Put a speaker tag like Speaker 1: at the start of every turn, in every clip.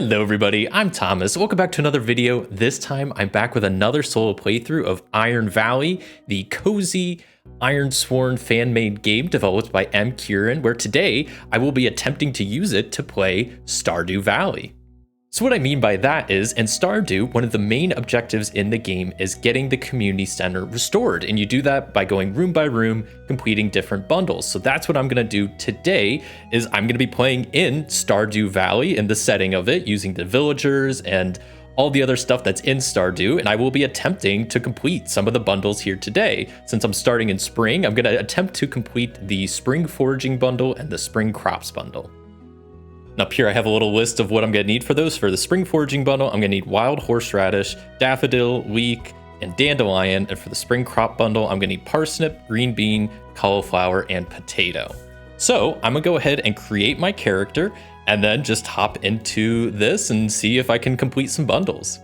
Speaker 1: Hello everybody, I'm Thomas. Welcome back to another video. This time I'm back with another solo playthrough of Iron Valley, the cozy Ironsworn fan-made game developed by M. Kieran, where today I will be attempting to use it to play Stardew Valley. So what I mean by that is, in Stardew, one of the main objectives in the game is getting the community center restored, and you do that by going room by room, completing different bundles. So that's what I'm gonna do today, is I'm gonna be playing in Stardew Valley in the setting of it, using the villagers and all the other stuff that's in Stardew, and I will be attempting to complete some of the bundles here today. Since I'm starting in spring, I'm gonna attempt to complete the spring foraging bundle and the spring crops bundle. Up here I have a little list of what I'm gonna need for those. For the spring foraging bundle, I'm gonna need wild horseradish, daffodil, leek, and dandelion. And for the spring crop bundle, I'm gonna need parsnip, green bean, cauliflower, and potato. So I'm gonna go ahead and create my character and then just hop into this and see if I can complete some bundles.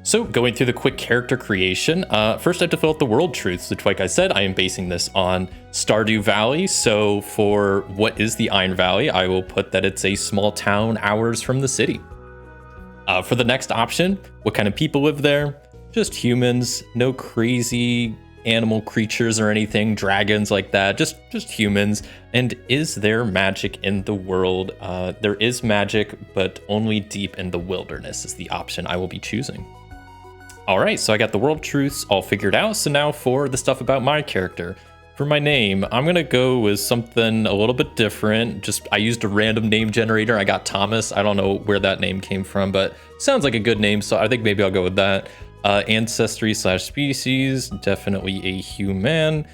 Speaker 1: So going through the quick character creation, first I have to fill out the world truths, which like I said, I am basing this on Stardew Valley. So for what is the Iron Valley, I will put that it's a small town hours from the city. For the next option, what kind of people live there? Just humans, no crazy animal creatures or anything, dragons like that, just humans. And is there magic in the world? There is magic, but only deep in the wilderness is the option I will be choosing. All right, so I got the world truths all figured out. So now for the stuff about my character. For my name, I'm gonna go with something a little bit different. I used a random name generator. I got Thomas. I don't know where that name came from, but sounds like a good name. So I think maybe I'll go with that. Ancestry/species, definitely a human.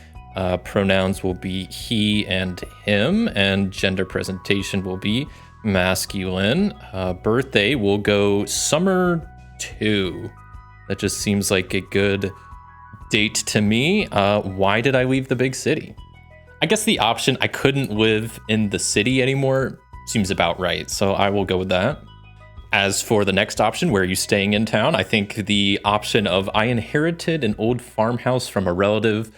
Speaker 1: Pronouns will be he and him, and gender presentation will be masculine. Birthday will go summer 2. That just seems like a good date to me. Why did I leave the big city? I guess the option I couldn't live in the city anymore seems about right, so I will go with that. As for the next option, where are you staying in town? I think the option of I inherited an old farmhouse from a relative,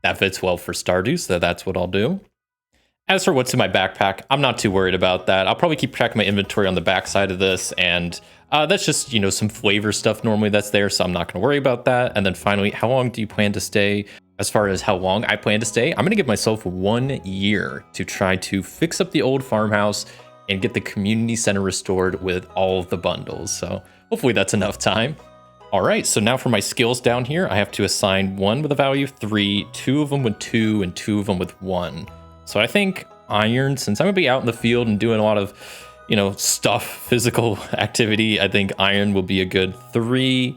Speaker 1: that fits well for Stardew, so that's what I'll do. As for what's in my backpack, I'm not too worried about that. I'll probably keep track of my inventory on the back side of this, and that's just, some flavor stuff normally that's there, so I'm not going to worry about that. And then finally, how long do you plan to stay? As far as how long I plan to stay, I'm going to give myself 1 year to try to fix up the old farmhouse and get the community center restored with all of the bundles. So hopefully that's enough time. All right, so now for my skills down here, I have to assign one with a value of 3, 2 of them with 2, and 2 of them with 1. So I think iron, since I'm gonna be out in the field and doing a lot of, stuff, physical activity, I think iron will be a good 3.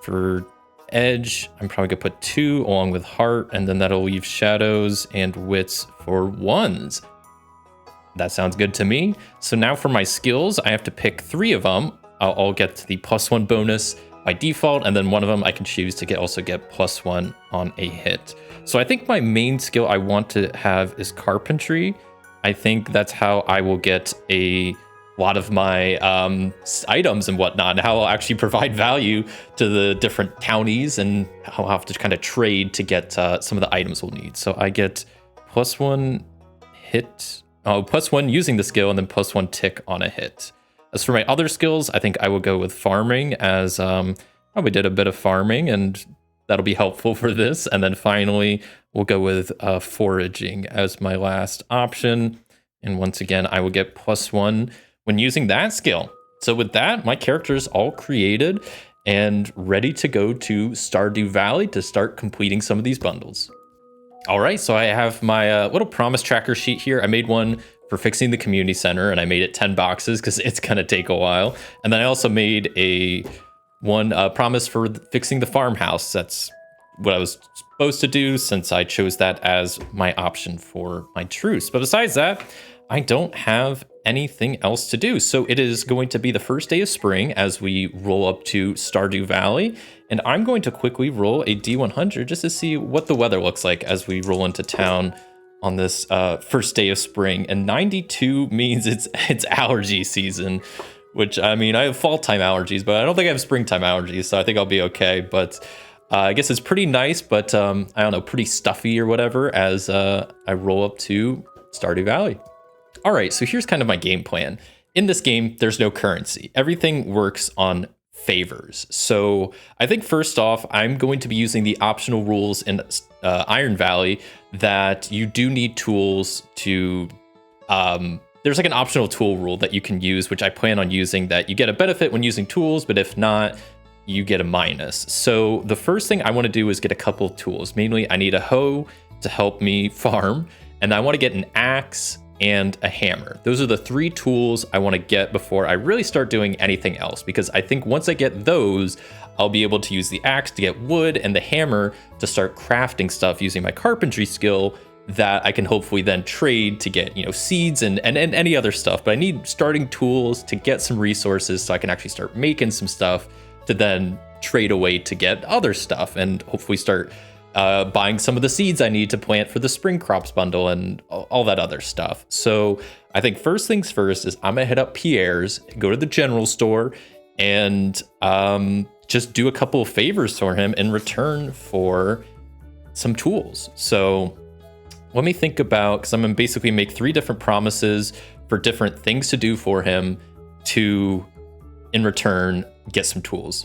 Speaker 1: For edge, I'm probably gonna put 2 along with heart, and then that'll leave shadows and wits for 1s. That sounds good to me. So now for my skills, I have to pick 3 of them. I'll get the +1 bonus by default, and then one of them I can choose to also get +1 on a hit. So I think my main skill I want to have is carpentry. I think that's how I will get a lot of my items and whatnot, and how I'll actually provide value to the different townies, and how I'll have to kind of trade to get some of the items we'll need. So I get +1 hit, +1 using the skill, and then +1 tick on a hit. As for my other skills, I think I will go with farming, as probably did a bit of farming, and that'll be helpful for this. And then finally, we'll go with foraging as my last option. And once again, I will get +1 when using that skill. So with that, my character is all created and ready to go to Stardew Valley to start completing some of these bundles. All right, so I have my little promise tracker sheet here. I made one for fixing the community center, and I made it 10 boxes because it's gonna take a while. And then I also made one promise for fixing the farmhouse. That's what I was supposed to do, since I chose that as my option for my truce. But besides that, I don't have anything else to do. So it is going to be the first day of spring as we roll up to Stardew Valley. And I'm going to quickly roll a D100 just to see what the weather looks like as we roll into town on this first day of spring. And 92 means it's allergy season, which, I mean, I have fall time allergies, but I don't think I have springtime allergies, so I think I'll be okay. But I guess it's pretty nice, but I don't know, pretty stuffy or whatever as I roll up to Stardew Valley. All right, so here's kind of my game plan. in this game, there's no currency. Everything works on favors. So I think first off, I'm going to be using the optional rules in Iron Valley that you do need tools to, there's like an optional tool rule that you can use, which I plan on using, that you get a benefit when using tools, but if not, you get a minus. So the first thing I want to do is get a couple of tools. Mainly, I need a hoe to help me farm, and I want to get an axe and a hammer. Those are the 3 tools I want to get before I really start doing anything else, because I think once I get those, I'll be able to use the axe to get wood and the hammer to start crafting stuff using my carpentry skill that I can hopefully then trade to get, seeds and any other stuff. But I need starting tools to get some resources so I can actually start making some stuff to then trade away to get other stuff and hopefully start buying some of the seeds I need to plant for the spring crops bundle and all that other stuff. So I think first things first is I'm gonna head up Pierre's, go to the general store, and just do a couple of favors for him in return for some tools. So let me think about, because I'm gonna basically make 3 different promises for different things to do for him to, in return, get some tools.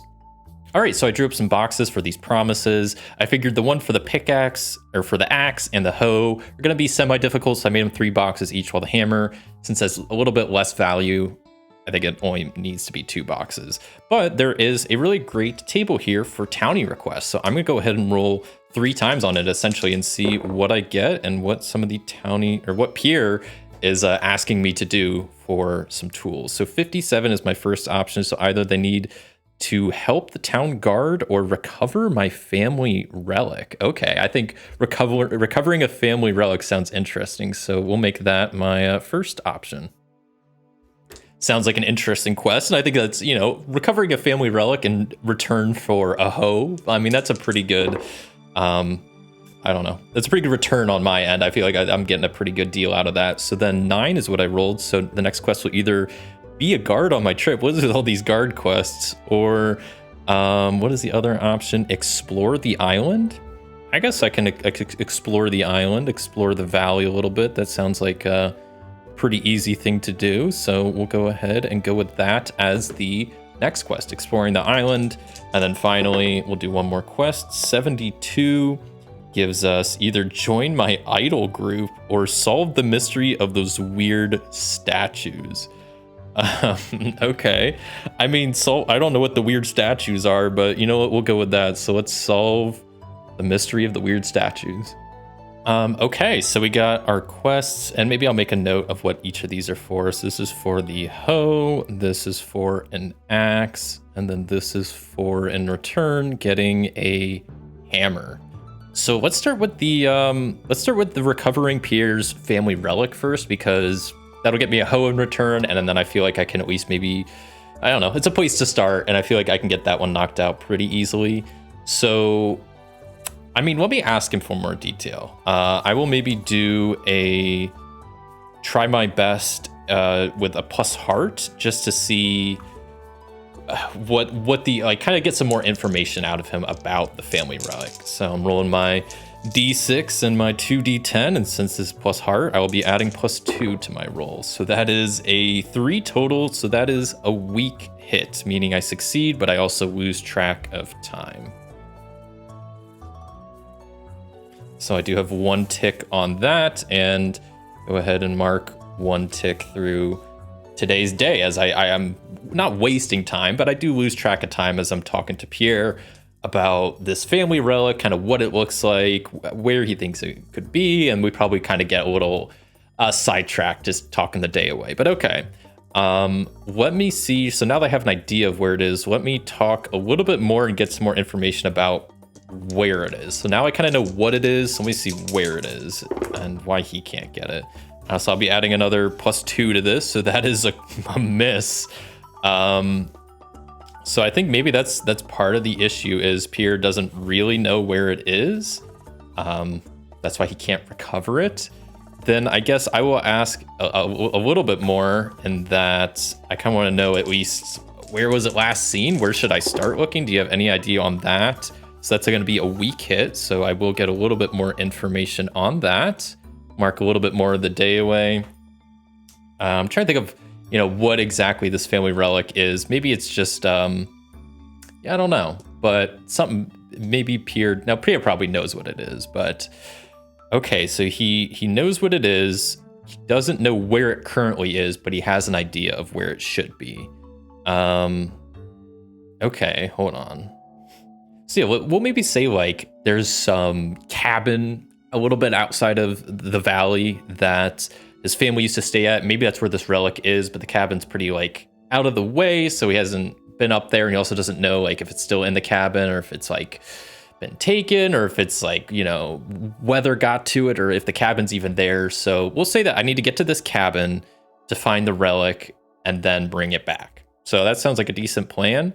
Speaker 1: All right, so I drew up some boxes for these promises. I figured the one for the pickaxe, or for the axe and the hoe, are gonna be semi-difficult, so I made them 3 boxes each, while the hammer, since it's a little bit less value, I think it only needs to be 2 boxes. But there is a really great table here for townie requests, so I'm gonna go ahead and roll 3 times on it, essentially, and see what I get and what some of the townie, or what Pierre is asking me to do for some tools. So 57 is my first option, so either they need to help the town guard or recover my family relic. Okay, I think recovering a family relic sounds interesting, so we'll make that my first option. Sounds like an interesting quest, and I think that's, recovering a family relic in return for a hoe. I mean, that's a pretty good, I don't know. That's a pretty good return on my end. I feel like I'm getting a pretty good deal out of that. So then 9 is what I rolled, so the next quest will either be a guard on my trip. What is with all these guard quests? Or what is the other option? Explore the island? I guess I can explore the island, explore the valley a little bit. That sounds like a pretty easy thing to do. So we'll go ahead and go with that as the next quest, exploring the island. And then finally, we'll do one more quest. 72 gives us either join my idol group or solve the mystery of those weird statues. Okay. I mean, so I don't know what the weird statues are, but you know what? We'll go with that. So let's solve the mystery of the weird statues. Okay, so we got our quests, and maybe I'll make a note of what each of these are for. So this is for the hoe, this is for an axe, and then this is for, in return, getting a hammer. So let's start with the recovering Pierre's family relic first, because that'll get me a hoe in return, and then I feel like I can at least maybe, I don't know, it's a place to start, and I feel like I can get that one knocked out pretty easily. So, I mean, let me ask him for more detail. I will maybe try my best with a plus heart, just to see what the, kind of get some more information out of him about the family relic. So I'm rolling my D6 and my 2D10, and since this is plus heart, I will be adding +2 to my roll. So that is a 3 total, so that is a weak hit, meaning I succeed, but I also lose track of time. So I do have 1 tick on that, and go ahead and mark 1 tick through today's day, as I am not wasting time, but I do lose track of time as I'm talking to Pierre about this family relic, kind of what it looks like, where he thinks it could be, and we probably kind of get a little sidetracked just talking the day away. But okay, let me see. So now that I have an idea of where it is, let me talk a little bit more and get some more information about where it is. So now I kind of know what it is, so let me see where it is and why he can't get it. So I'll be adding another +2 to this, so that is a miss. So I think maybe that's part of the issue, is Pierre doesn't really know where it is. That's why he can't recover it. Then I guess I will ask a little bit more, in that I kind of want to know at least, where was it last seen? Where should I start looking? Do you have any idea on that? So that's going to be a weak hit, so I will get a little bit more information on that. Mark a little bit more of the day away. I'm trying to think of what exactly this family relic is. Maybe it's just, I don't know, but something, maybe Pierre probably knows what it is, but okay, so he knows what it is. He doesn't know where it currently is, but he has an idea of where it should be. Okay, hold on. So yeah, we'll maybe say like there's some cabin a little bit outside of the valley that his family used to stay at. Maybe that's where this relic is, but the cabin's pretty like out of the way, so he hasn't been up there, and he also doesn't know like if it's still in the cabin or if it's like been taken or if it's like, weather got to it or if the cabin's even there. So we'll say that I need to get to this cabin to find the relic and then bring it back. So that sounds like a decent plan.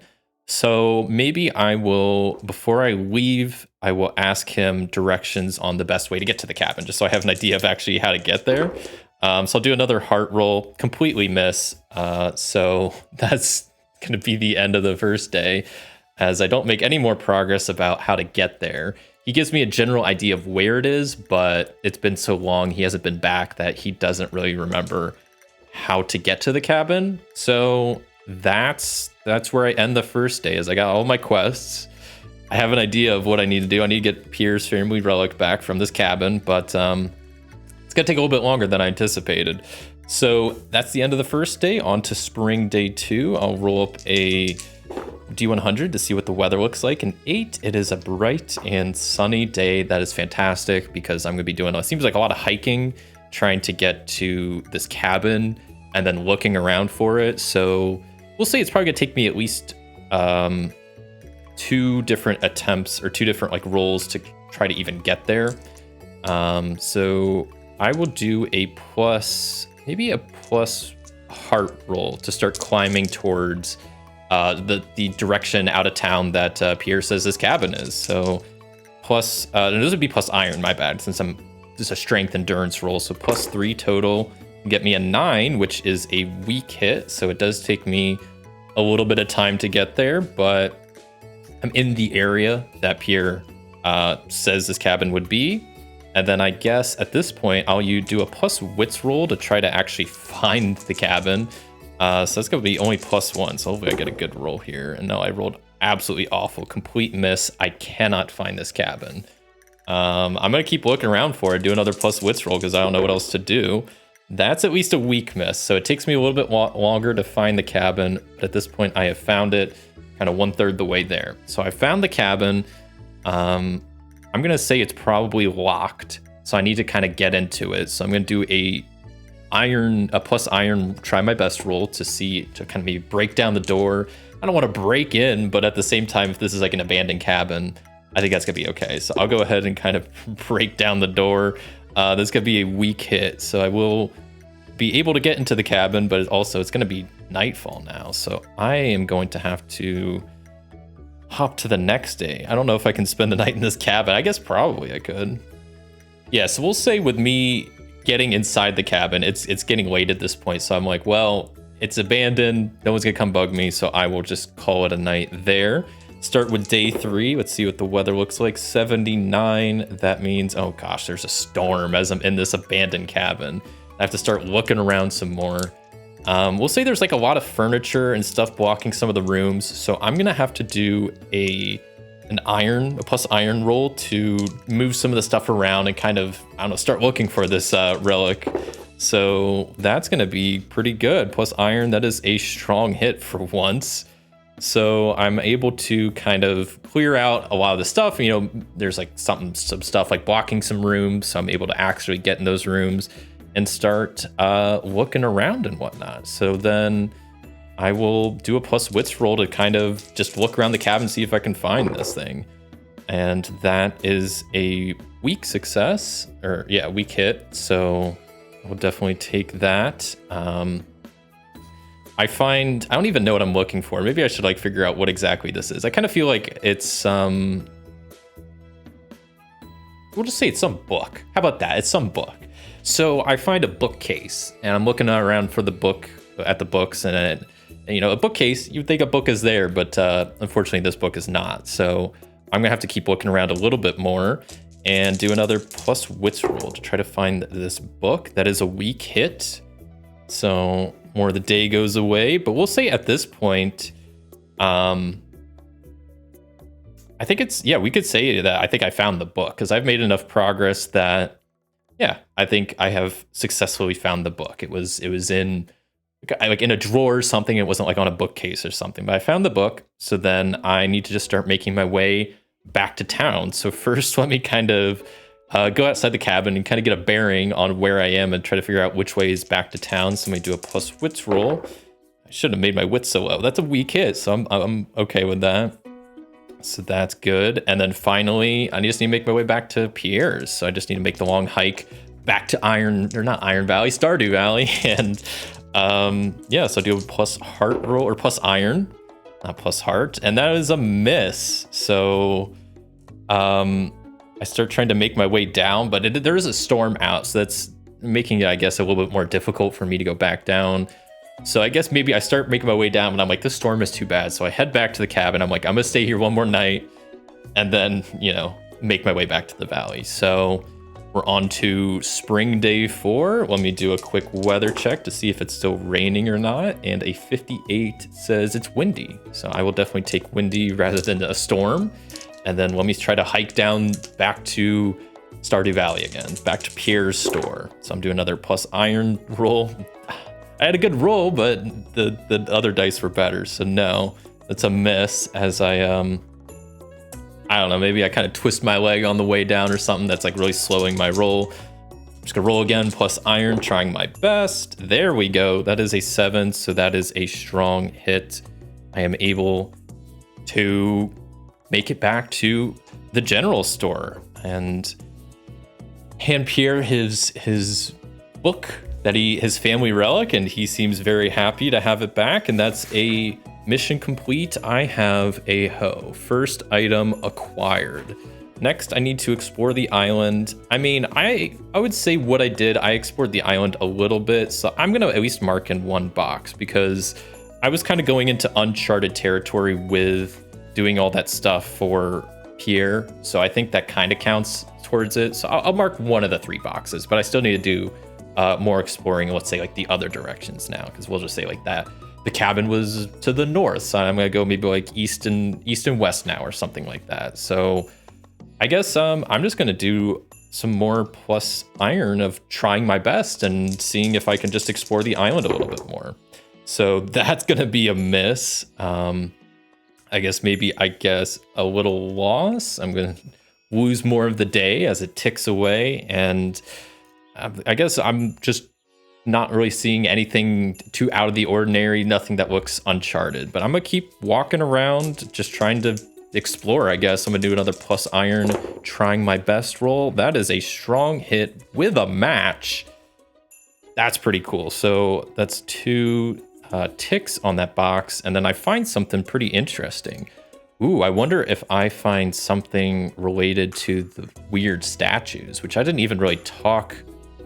Speaker 1: So maybe I will, before I leave, I will ask him directions on the best way to get to the cabin, just so I have an idea of actually how to get there. So I'll do another heart roll, completely miss. So that's going to be the end of the first day, as I don't make any more progress about how to get there. He gives me a general idea of where it is, but it's been so long, he hasn't been back, that he doesn't really remember how to get to the cabin. So that's where I end the first day, is I got all my quests. I have an idea of what I need to do. I need to get Pierre's family relic back from this cabin, but it's gonna take a little bit longer than I anticipated. So that's the end of the first day. On to spring day 2. I'll roll up a D100 to see what the weather looks like. An 8. It is a bright and sunny day. That is fantastic, because I'm gonna be doing, it seems like a lot of hiking, trying to get to this cabin and then looking around for it. So we'll say it's probably gonna take me at least 2 different attempts or 2 different like rolls to try to even get there. So I will do maybe a plus heart roll to start climbing towards the direction out of town that Pierre says this cabin is. So plus, and this would be plus iron, my bad, since I'm just a strength endurance roll. So plus 3 total, get me a 9, which is a weak hit. So it does take me a little bit of time to get there, but I'm in the area that Pierre says this cabin would be. And then I guess at this point, I'll do a plus wits roll to try to actually find the cabin. So that's gonna be only +1. So hopefully I get a good roll here. And no, I rolled absolutely awful, complete miss. I cannot find this cabin. I'm gonna keep looking around for it, do another plus wits roll because I don't know what else to do. That's at least a weak miss. So it takes me a little bit longer to find the cabin. But at this point, I have found it kind of 1/3 the way there. So I found the cabin. I'm gonna say it's probably locked, so I need to kind of get into it. So I'm gonna do a plus iron, try my best roll to kind of maybe break down the door. I don't want to break in, but at the same time, if this is like an abandoned cabin, I think that's gonna be okay. So I'll go ahead and kind of break down the door. This gonna be a weak hit, so I will be able to get into the cabin, but it's gonna be nightfall now, so I am going to have to hop to the next day. I don't know if I can spend the night in this cabin. I guess probably I could. Yeah, so we'll say with me getting inside the cabin, it's getting late at this point, so I'm like, well, it's abandoned, no one's gonna come bug me, so I will just call it a night there. Start with day 3. Let's see what the weather looks like. 79. That means, oh gosh, there's a storm as I'm in this abandoned cabin. I have to start looking around some more. We'll say there's like a lot of furniture and stuff blocking some of the rooms, so I'm gonna have to do a plus iron roll to move some of the stuff around and kind of, I don't know, start looking for this relic. So that's gonna be pretty good. Plus iron, that is a strong hit for once. So I'm able to kind of clear out a lot of the stuff. There's like some stuff like blocking some rooms, so I'm able to actually get in those rooms and start looking around and whatnot. So then I will do a plus wits roll to kind of just look around the cabin, see if I can find this thing. And that is a weak success, weak hit. So I'll definitely take that. I don't even know what I'm looking for. Maybe I should like figure out what exactly this is. I kind of feel like it's we'll just say it's some book. How about that? It's some book. So I find a bookcase and I'm looking around for the books, and a bookcase, you'd think a book is there, but unfortunately this book is not. So I'm gonna have to keep looking around a little bit more and do another plus wits roll to try to find this book. That is a weak hit. So more of the day goes away. But we'll say at this point, I think it's, yeah, we could say that I think I found the book because I've made enough progress that, yeah, I think I have successfully found the book. It was in like in a drawer or something. It wasn't like on a bookcase or something, but I found the book. So then I need to just start making my way back to town. So first, let me kind of go outside the cabin and kind of get a bearing on where I am and try to figure out which way is back to town. So let me do a plus wits roll. I shouldn't have made my wits so low. That's a weak hit, so I'm okay with that. So that's good. And then finally, I just need to make my way back to Pierre's. So I just need to make the long hike back to Stardew Valley. And yeah, so I do a plus heart roll, or plus iron, not plus heart. And that is a miss. So I start trying to make my way down, but there is a storm out. So that's making it, I guess, a little bit more difficult for me to go back down. So I guess maybe I start making my way down, and I'm like, this storm is too bad. So I head back to the cabin. I'm like, I'm gonna stay here one more night, and then, you know, make my way back to the valley. So we're on to spring day 4. Let me do a quick weather check to see if it's still raining or not. And a 58 says it's windy. So I will definitely take windy rather than a storm. And then let me try to hike down back to Stardew Valley again, back to Pierre's store. So I'm doing another plus iron roll. I had a good roll, but the other dice were better. So no, that's a miss, as I don't know, maybe I kind of twist my leg on the way down or something that's like really slowing my roll. I'm just gonna roll again, plus iron, trying my best. There we go. That is a 7, so that is a strong hit. I am able to make it back to the general store and hand Pierre his book that his family relic, and he seems very happy to have it back. And that's a mission complete. I have a hoe. First item acquired. Next, I need to explore the island. I mean, I would say what I did, I explored the island a little bit, so I'm gonna at least mark in one box because I was kind of going into uncharted territory with doing all that stuff for Pierre, so I think that kind of counts towards it. So I'll mark one of the 3 boxes, but I still need to do more exploring, let's say like the other directions now, because we'll just say like that. The cabin was to the north, so I'm gonna go maybe like east and west now or something like that. So I guess I'm just gonna do some more plus iron of trying my best and seeing if I can just explore the island a little bit more. So that's gonna be a miss. I guess a little loss. I'm gonna lose more of the day as it ticks away, and I guess I'm just not really seeing anything too out of the ordinary, nothing that looks uncharted. But I'm gonna keep walking around, just trying to explore, I guess. I'm gonna do another plus iron, trying my best roll. That is a strong hit with a match. That's pretty cool. So that's 2 ticks on that box, and then I find something pretty interesting. Ooh, I wonder if I find something related to the weird statues, which I didn't even really talk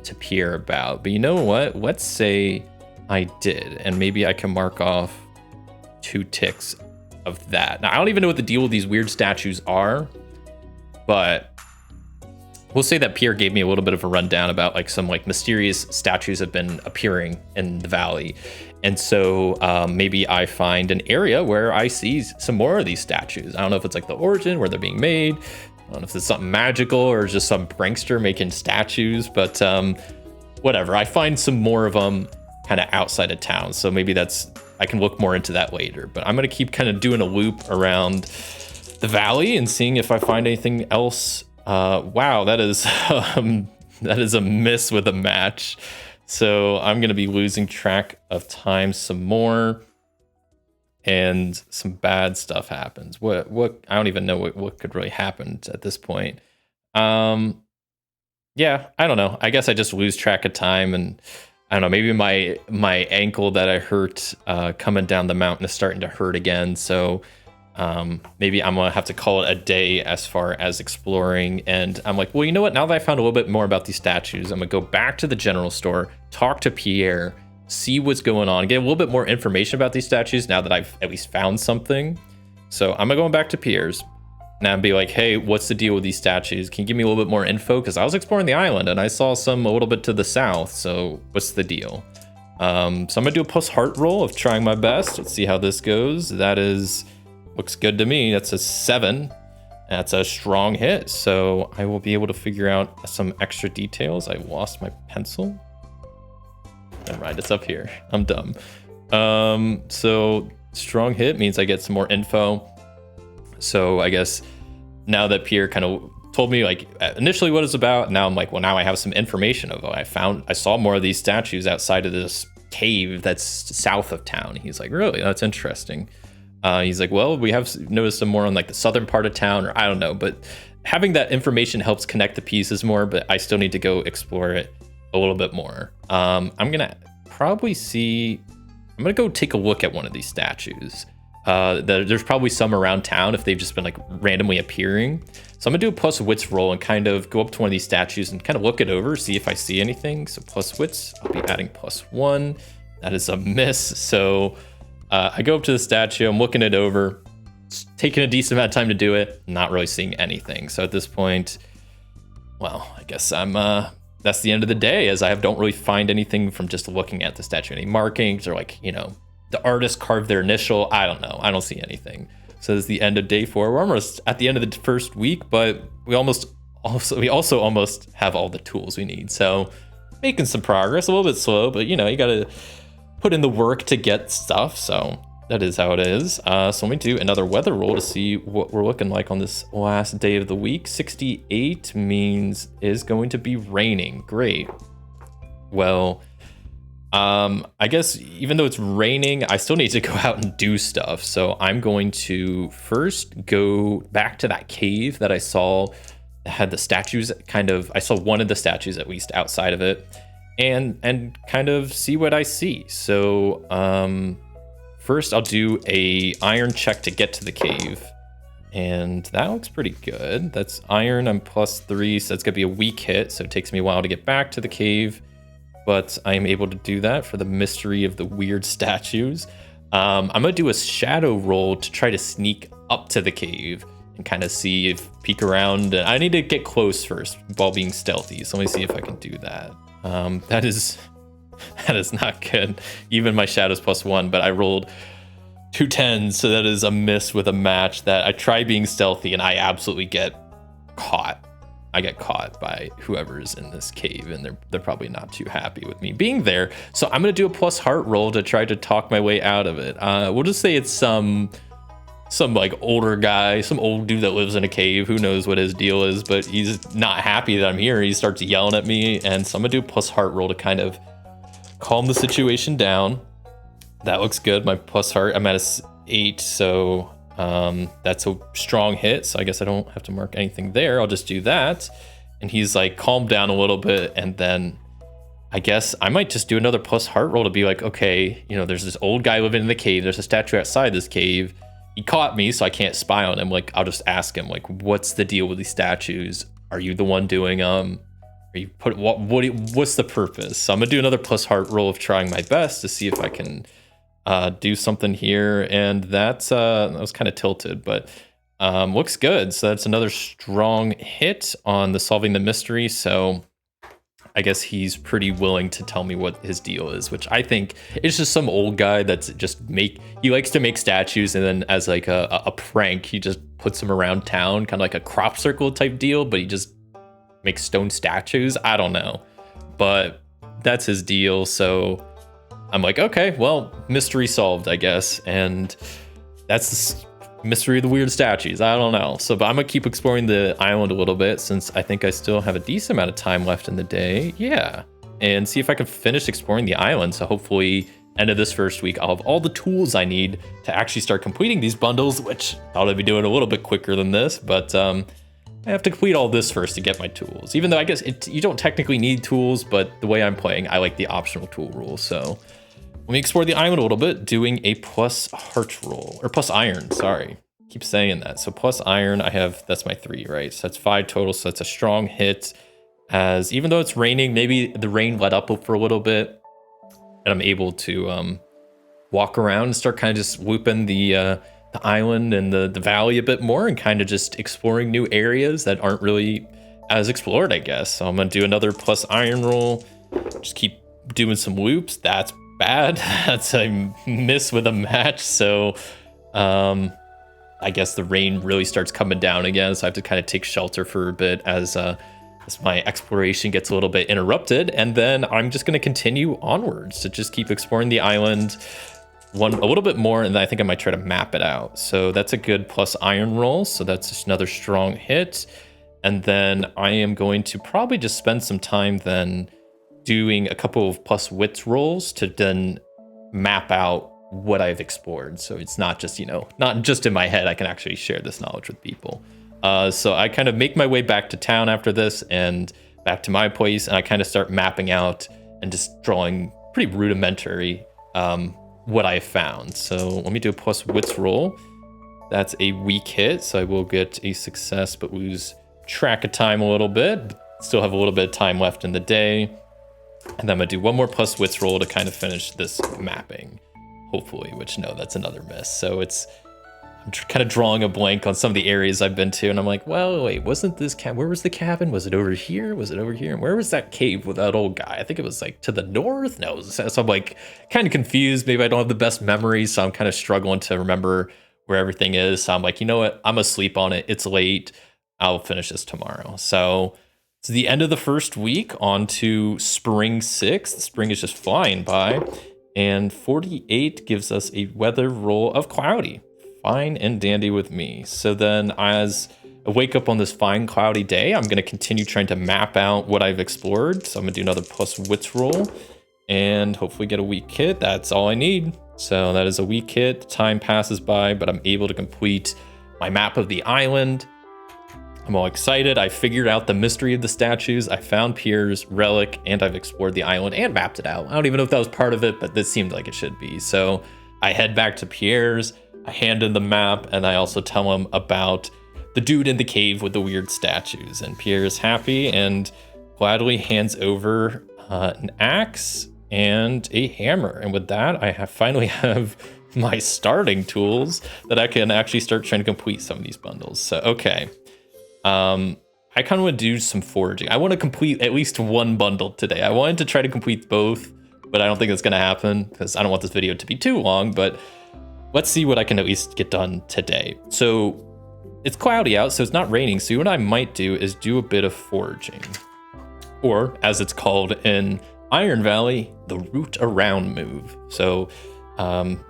Speaker 1: to Pierre about. But you know what? Let's say I did, and maybe I can mark off 2 ticks of that. Now, I don't even know what the deal with these weird statues are, but we'll say that Pierre gave me a little bit of a rundown about like some like mysterious statues have been appearing in the valley. And so maybe I find an area where I see some more of these statues. I don't know if it's like the origin where they're being made. I don't know if it's something magical or just some prankster making statues, but whatever. I find some more of them kind of outside of town. So maybe I can look more into that later. But I'm going to keep kind of doing a loop around the valley and seeing if I find anything else. Wow, that is a miss with a match. So I'm going to be losing track of time some more, and some bad stuff happens. What I don't even know what could really happen at this point. Yeah, I don't know. I guess I just lose track of time, and I don't know, maybe my ankle that I hurt coming down the mountain is starting to hurt again. So maybe I'm gonna have to call it a day as far as exploring. And I'm like, well, you know what? Now that I found a little bit more about these statues, I'm gonna go back to the general store, talk to Pierre, see what's going on, get a little bit more information about these statues now that I've at least found something. So I'm going back to Pierre's now and be like, hey, what's the deal with these statues? Can you give me a little bit more info? Because I was exploring the island and I saw some a little bit to the south. So what's the deal? So I'm gonna do a plus heart roll of trying my best. Let's see how this goes. That looks good to me. That's a 7. That's a strong hit. So I will be able to figure out some extra details. I lost my pencil. Never mind, it's up here. I'm dumb. So strong hit means I get some more info. So I guess now that Pierre kind of told me like initially what it's about, now I'm like, well, now I have some information of it. I saw more of these statues outside of this cave that's south of town. He's like, really? That's interesting. He's like, well, we have noticed some more on like the southern part of town, or I don't know, but having that information helps connect the pieces more, but I still need to go explore it a little bit more. I'm gonna go take a look at one of these statues. There's probably some around town if they've just been like randomly appearing. So I'm gonna do a plus wits roll and kind of go up to one of these statues and kind of look it over, see if I see anything. So plus wits, I'll be adding +1. That is a miss. So I go up to the statue, I'm looking it over. It's taking a decent amount of time to do it, not really seeing anything. So at this point, well, I guess that's the end of the day, as I don't really find anything from just looking at the statue. Any markings or like, the artist carved their initial. I don't know. I don't see anything. So this is the end of day 4. We're almost at the end of the first week, but we also almost have all the tools we need. So making some progress, a little bit slow, but you gotta put in the work to get stuff. So that is how it is. So let me do another weather roll to see what we're looking like on this last day of the week. 68 means is going to be raining. Great. Well, I guess even though it's raining, I still need to go out and do stuff. So I'm going to first go back to that cave that I saw that had the statues I saw one of the statues at least outside of it and kind of see what I see. So, first I'll do a iron check to get to the cave. And that looks pretty good. That's iron, I'm +3, so that's gonna be a weak hit. So it takes me a while to get back to the cave. But I am able to do that for the mystery of the weird statues. I'm gonna do a shadow roll to try to sneak up to the cave and kind of peek around. I need to get close first while being stealthy. So let me see if I can do that. That is not good. Even my shadow's +1, but I rolled 2 10s, so that is a miss with a match. That I try being stealthy and I absolutely get caught. I get caught by whoever's in this cave, and they're probably not too happy with me being there. So I'm gonna do a plus heart roll to try to talk my way out of it. We'll just say it's some like older guy, some old dude that lives in a cave. Who knows what his deal is, but he's not happy that I'm here. He starts yelling at me, and so I'm gonna do a plus heart roll to kind of calm the situation down. That looks good. My plus heart, I'm at a 8, so that's a strong hit, so I guess I don't have to mark anything there. I'll just do that. And he's like calmed down a little bit, and then I guess I might just do another plus heart roll to be like, okay, there's this old guy living in the cave. There's a statue outside this cave. He caught me, so I can't spy on him. Like, I'll just ask him, like, what's the deal with these statues? Are you the one doing them? Are you what's the purpose? So I'm gonna do another plus heart roll of trying my best to see if I can do something here, and that was kind of tilted, but looks good. So that's another strong hit on the solving the mystery. So I guess he's pretty willing to tell me what his deal is, which I think is just some old guy that's he likes to make statues, and then as like a prank, he just puts them around town, kind of like a crop circle type deal, but he just makes stone statues. I don't know, but that's his deal. So I'm like, okay, well, mystery solved, I guess. And that's the mystery of the weird statues. I don't know. But I'm gonna keep exploring the island a little bit, since I think I still have a decent amount of time left in the day. Yeah. And see if I can finish exploring the island. So hopefully end of this first week, I'll have all the tools I need to actually start completing these bundles, which I thought I'd be doing a little bit quicker than this, but I have to complete all this first to get my tools. Even though I guess you don't technically need tools, but the way I'm playing, I like the optional tool rule. So let me explore the island a little bit, doing a plus heart roll, or plus iron, sorry. Keep saying that. So plus iron, that's my 3, right? So that's 5 total, so that's a strong hit. As even though it's raining, maybe the rain let up for a little bit, and I'm able to walk around and start kind of just whooping the island and the valley a bit more, and kind of just exploring new areas that aren't really as explored, I guess. So I'm gonna do another plus iron roll, just keep doing some loops. That's bad. That's a miss with a match. So I guess the rain really starts coming down again. So I have to kind of take shelter for a bit as my exploration gets a little bit interrupted. And then I'm just going to continue onwards to just keep exploring the island a little bit more. And then I think I might try to map it out. So that's a good plus iron roll. So that's just another strong hit. And then I am going to probably just spend some time then doing a couple of plus wits rolls to then map out what I've explored. So it's not just, not just in my head. I can actually share this knowledge with people. So I kind of make my way back to town after this and back to my place. And I kind of start mapping out and just drawing pretty rudimentary what I found. So let me do a plus wits roll. That's a weak hit. So I will get a success, but lose track of time a little bit. Still have a little bit of time left in the day. And then I'm gonna do one more plus wits roll to kind of finish this mapping, hopefully, which no, that's another miss. So I'm kind of drawing a blank on some of the areas I've been to, and I'm like, well, wait, wasn't this where was the cabin? Was it over here? Was it over here? And where was that cave with that old guy? I think it was like to the north. No, so I'm like kind of confused. Maybe I don't have the best memories, so I'm kind of struggling to remember where everything is. So I'm like, you know what? I'm asleep on it. It's late. I'll finish this tomorrow. So it's the end of the first week, on to spring 6. The spring is just flying by, and 48 gives us a weather roll of cloudy. Fine and dandy with me. So then as I wake up on this fine cloudy day, I'm going to continue trying to map out what I've explored. So I'm going to do another plus wits roll and hopefully get a weak hit. That's all I need. So that is a weak hit. Time passes by, but I'm able to complete my map of the island. I'm all excited. I figured out the mystery of the statues. I found Pierre's relic, and I've explored the island and mapped it out. I don't even know if that was part of it, but this seemed like it should be. So I head back to Pierre's. I hand in the map, and I also tell him about the dude in the cave with the weird statues. And Pierre is happy and gladly hands over an axe and a hammer. And with that, I finally have my starting tools that I can actually start trying to complete some of these bundles. So, okay. I kind of want to do some foraging. I want to complete at least one bundle today. I wanted to try to complete both, but I don't think that's going to happen because I don't want this video to be too long, but let's see what I can at least get done today. So it's cloudy out, so it's not raining. So what I might do is do a bit of foraging, or as it's called in Iron Valley, the root around move. So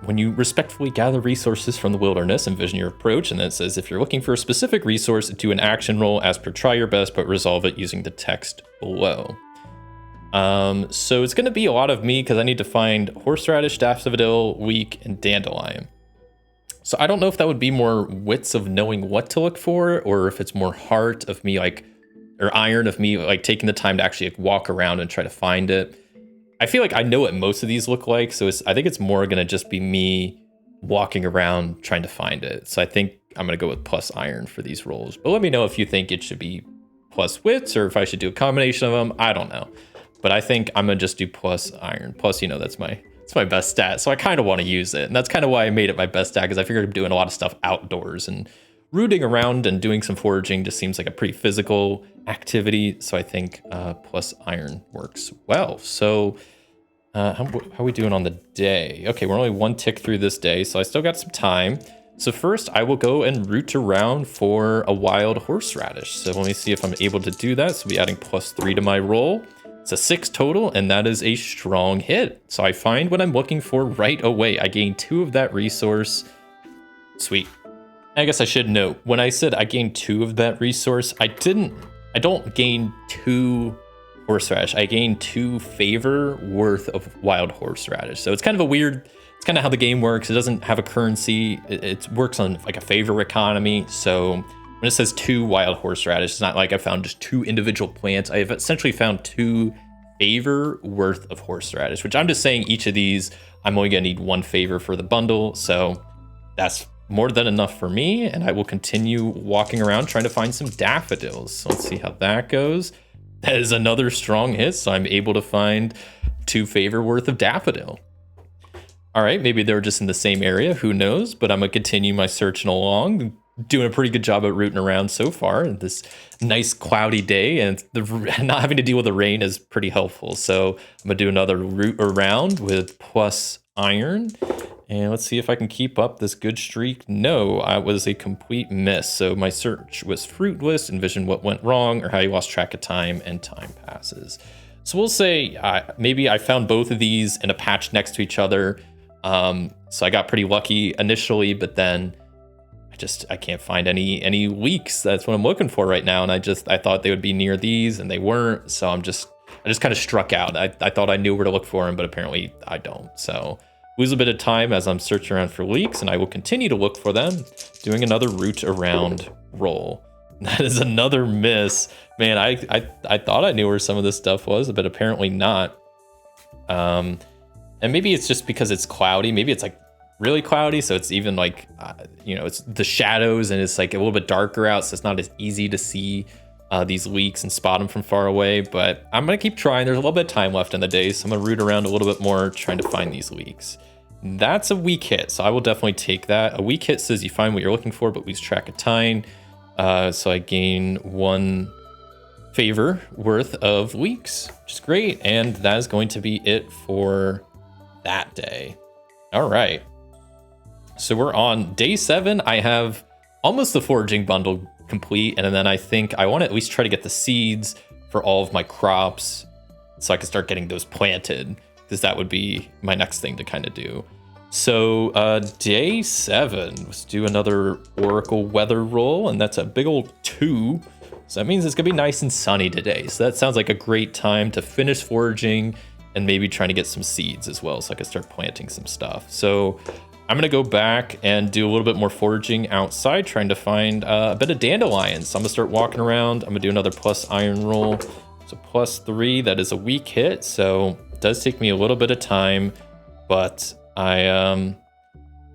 Speaker 1: when you respectfully gather resources from the wilderness, envision your approach. And then it says, if you're looking for a specific resource, do an action roll as per try your best, but resolve it using the text below. So it's going to be a lot of me because I need to find horseradish, daffodil, leek, and dandelion. So I don't know if that would be more wits of knowing what to look for, or if it's more heart of me, or iron of me, taking the time to actually walk around and try to find it. I feel like I know what most of these look like, so I think it's more going to just be me walking around trying to find it. So I think I'm going to go with plus iron for these rolls. But let me know if you think it should be plus wits, or if I should do a combination of them. I don't know. But I think I'm going to just do plus iron. Plus, that's my best stat, so I kind of want to use it. And that's kind of why I made it my best stat, because I figured I'm doing a lot of stuff outdoors, and rooting around and doing some foraging just seems like a pretty physical activity. So I think plus iron works well. So how are we doing on the day? Okay, we're only one tick through this day, so I still got some time. So first I will go and root around for a wild horseradish. So let me see if I'm able to do that. So I'll be adding +3 to my roll. It's a 6 total, and that is a strong hit. So I find what I'm looking for right away. I gain 2 of that resource. Sweet. I guess I should note, when I said I gained 2 of that resource, I don't gain 2 horseradish. I gain 2 favor worth of wild horseradish. So it's kind of it's kind of how the game works. It doesn't have a currency. It works on like a favor economy. So when it says 2 wild horseradish, it's not like I found just 2 individual plants. I have essentially found 2 favor worth of horseradish, which I'm just saying each of these, I'm only gonna need 1 favor for the bundle. So that's more than enough for me. And I will continue walking around trying to find some daffodils. So let's see how that goes. That is another strong hit. So I'm able to find 2 favor worth of daffodil. All right, maybe they're just in the same area, who knows, but I'm gonna continue my searching along, doing a pretty good job at rooting around so far. This nice cloudy day, and not having to deal with the rain is pretty helpful. So I'm gonna do another root around with plus iron, and let's see if I can keep up this good streak. No, I was a complete miss. So my search was fruitless. Envision what went wrong or how you lost track of time, and time passes. So we'll say maybe I found both of these in a patch next to each other. So I got pretty lucky initially, but then I can't find any leaks. That's what I'm looking for right now. And I thought they would be near these, and they weren't. So I just kind of struck out. I thought I knew where to look for them, but apparently I don't. So lose a bit of time as I'm searching around for leaks, and I will continue to look for them, doing another root around roll. That is another miss. Man, I thought I knew where some of this stuff was, but apparently not. And maybe it's just because it's cloudy. Maybe it's like really cloudy, so it's even like, it's the shadows, and it's like a little bit darker out, so it's not as easy to see these leaks and spot them from far away. But I'm gonna keep trying. There's a little bit of time left in the day, so I'm gonna root around a little bit more, trying to find these leaks. That's a weak hit, so I will definitely take that. A weak hit says you find what you're looking for, but lose track of time. So I gain 1 favor worth of leaks, which is great. And that is going to be it for that day. All right. So we're on day 7. I have almost the foraging bundle complete. And then I think I want to at least try to get the seeds for all of my crops so I can start getting those planted, because that would be my next thing to kind of do. So day 7, let's do another Oracle weather roll, and that's a big old 2. So that means it's gonna be nice and sunny today. So that sounds like a great time to finish foraging and maybe trying to get some seeds as well, so I can start planting some stuff. So I'm gonna go back and do a little bit more foraging outside, trying to find a bit of dandelions. So I'm gonna start walking around. I'm gonna do another plus iron roll. So plus 3, that is a weak hit. So it does take me a little bit of time, but I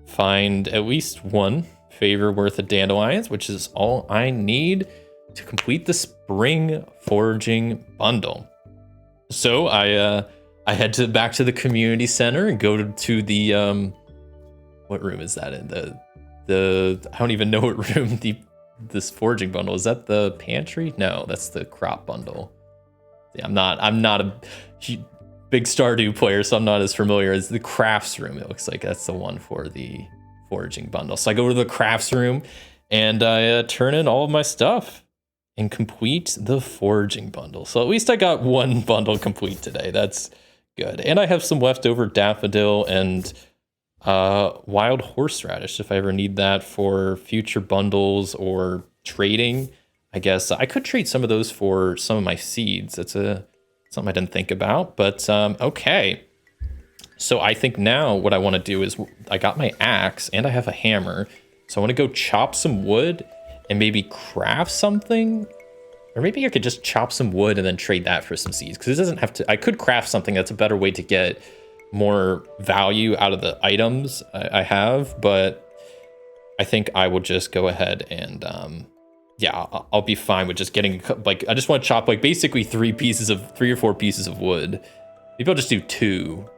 Speaker 1: find at least 1 favor worth of dandelions, which is all I need to complete the spring foraging bundle. So I head back to the community center and go to the what room is that in? The I don't even know what room this foraging bundle is. That the pantry? No, that's the crop bundle. Yeah, I'm not a big Stardew player, so I'm not as familiar as the crafts room. It looks like that's the one for the foraging bundle. So I go to the crafts room and I turn in all of my stuff and complete the foraging bundle. So at least I got 1 bundle complete today. That's good. And I have some leftover daffodil and wild horseradish if I ever need that for future bundles or trading. I guess I could trade some of those for some of my seeds. That's something I didn't think about, but okay. So I think now what I want to do is I got my axe and I have a hammer. So I want to go chop some wood and maybe craft something. Or maybe I could just chop some wood and then trade that for some seeds, because it doesn't have to. I could craft something that's a better way to get more value out of the items I have, but I think I will just go ahead and yeah, I'll be fine with just getting, like, I just want to chop like basically 3 or 4 pieces of wood. Maybe I'll just do 2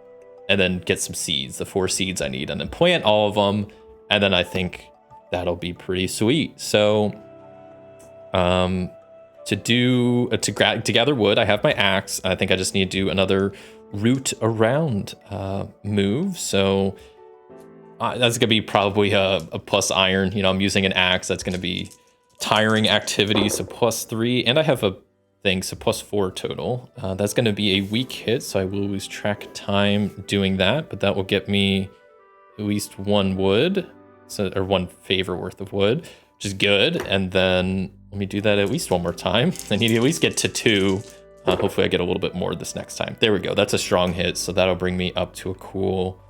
Speaker 1: and then get some seeds, the 4 seeds I need, and then plant all of them. And then I think that'll be pretty sweet. So to gather wood, I have my axe. I think I just need to do another root around move. So that's gonna be probably a plus iron. I'm using an axe. That's gonna be tiring activity, so plus 3, and I have a thing, so plus 4 total. That's going to be a weak hit, so I will lose track of time doing that, but that will get me at least 1 wood, or 1 favor worth of wood, which is good. And then let me do that at least 1 more time. I need to at least get to 2. Hopefully I get a little bit more this next time. There we go. That's a strong hit, so that'll bring me up to a cool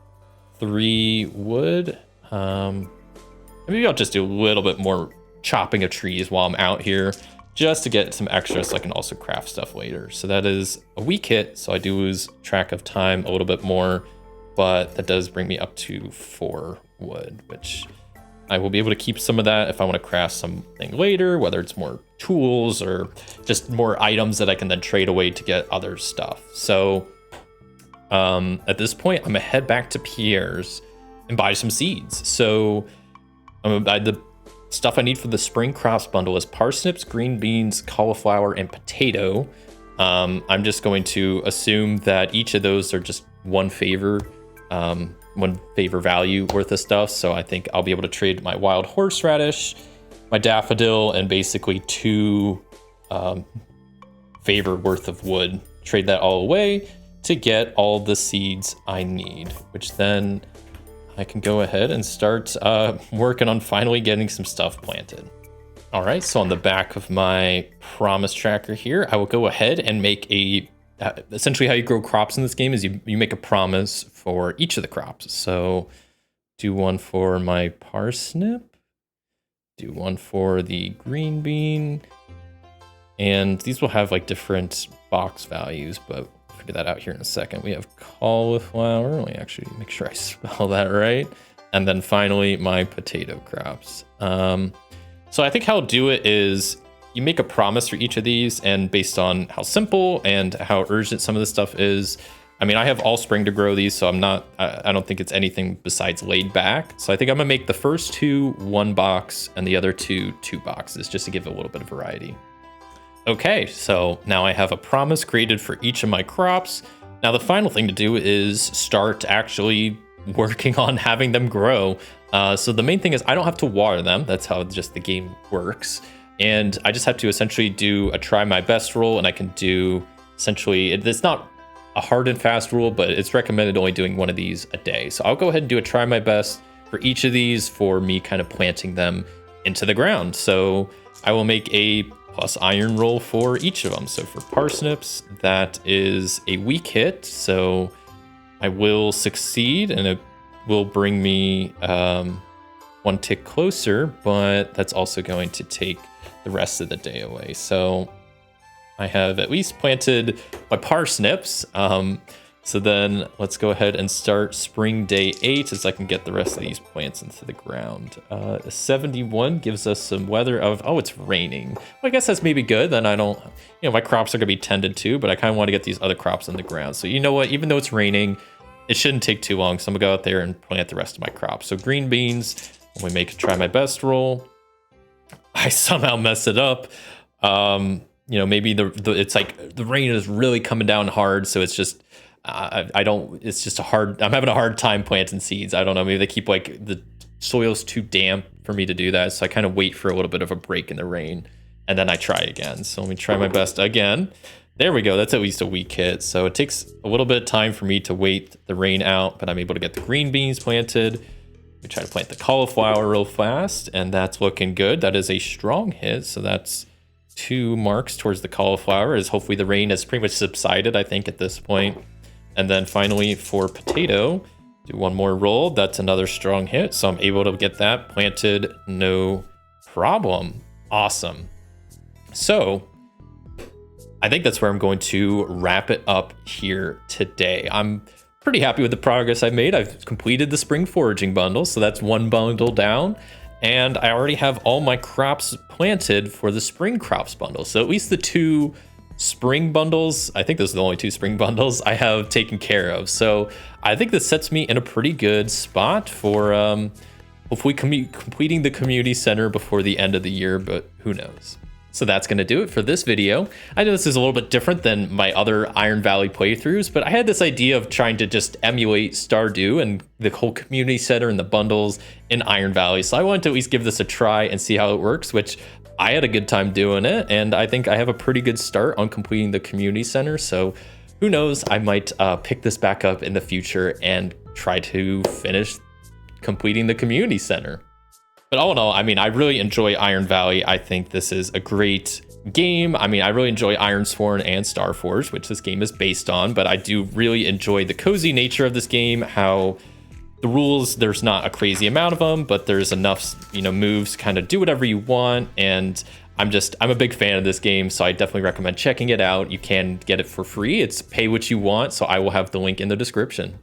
Speaker 1: 3 wood. Maybe I'll just do a little bit more chopping of trees while I'm out here, just to get some extra so I can also craft stuff later. So that is a weak hit, so I do lose track of time a little bit more, but that does bring me up to 4 wood, which I will be able to keep some of that if I want to craft something later, whether it's more tools or just more items that I can then trade away to get other stuff. So at this point, I'm gonna head back to Pierre's and buy some seeds. So I'm gonna buy the stuff I need for the spring crops bundle is parsnips, green beans, cauliflower, and potato. I'm just going to assume that each of those are just one favor value worth of stuff. So I think I'll be able to trade my wild horseradish, my daffodil, and basically 2 favor worth of wood. Trade that all away to get all the seeds I need, which then I can go ahead and start working on finally getting some stuff planted. All right, so on the back of my promise tracker here, I will go ahead and make a, essentially how you grow crops in this game is you make a promise for each of the crops. So do one for my parsnip, do one for the green bean, and these will have like different box values, but we'll figure that out here in a second. We have cauliflower. Let me actually make sure I spell that right. And then finally, my potato crops. So I think how I'll do it is you make a promise for each of these, and based on how simple and how urgent some of this stuff is, I mean, I have all spring to grow these, so I don't think it's anything besides laid back. So I think I'm gonna make the first 2 1 box and the other 2 2 boxes, just to give it a little bit of variety. Okay, so now I have a promise created for each of my crops. Now the final thing to do is start actually working on having them grow. So the main thing is I don't have to water them. That's how just the game works. And I just have to essentially do a try my best roll, and I can do essentially, it's not a hard and fast rule, but it's recommended only doing one of these a day. So I'll go ahead and do a try my best for each of these for me kind of planting them into the ground. So I will make a plus iron roll for each of them. So for parsnips, that is a weak hit. So I will succeed, and it will bring me 1 tick closer, but that's also going to take the rest of the day away. So I have at least planted my parsnips. So then let's go ahead and start spring day 8 as I can get the rest of these plants into the ground. 71 gives us some weather of, oh, it's raining. Well, I guess that's maybe good. Then I don't, my crops are gonna be tended to, but I kind of want to get these other crops in the ground. So you know what, even though it's raining, it shouldn't take too long. So I'm gonna go out there and plant the rest of my crops. So green beans, when we make a try my best roll, I somehow mess it up. Maybe it's like the rain is really coming down hard. So it's just, it's just I'm having a hard time planting seeds. I don't know, maybe they keep like the soil's too damp for me to do that. So I kind of wait for a little bit of a break in the rain, and then I try again. So let me try my best again. There we go. That's at least a weak hit. So it takes a little bit of time for me to wait the rain out, but I'm able to get the green beans planted. We try to plant the cauliflower real fast, and that's looking good. That is a strong hit. So that's 2 marks towards the cauliflower, as hopefully the rain has pretty much subsided, I think, at this point. And then finally for potato, do 1 more roll. That's another strong hit. So I'm able to get that planted, no problem. Awesome. So I think that's where I'm going to wrap it up here today. I'm pretty happy with the progress I made. I've completed the spring foraging bundle, so that's 1 bundle down. And I already have all my crops planted for the spring crops bundle. So at least the 2 spring bundles, I think those are the only 2 spring bundles I have taken care of. So I think this sets me in a pretty good spot for hopefully completing the community center before the end of the year, but who knows. So that's going to do it for this video. I know this is a little bit different than my other Iron Valley playthroughs, but I had this idea of trying to just emulate Stardew and the whole community center and the bundles in Iron Valley. So I wanted to at least give this a try and see how it works, which I had a good time doing it. And I think I have a pretty good start on completing the community center. So who knows, I might pick this back up in the future and try to finish completing the community center. But all in all, I mean, I really enjoy Iron Valley. I think this is a great game. I mean, I really enjoy Ironsworn and Starforged, which this game is based on, but I do really enjoy the cozy nature of this game, how the rules, there's not a crazy amount of them, but there's enough, moves to kind of do whatever you want. And I'm a big fan of this game, so I definitely recommend checking it out. You can get it for free. It's pay what you want, so I will have the link in the description.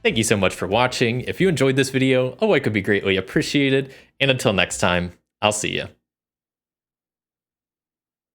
Speaker 1: Thank you so much for watching. If you enjoyed this video, a like would be greatly appreciated. And until next time, I'll see you.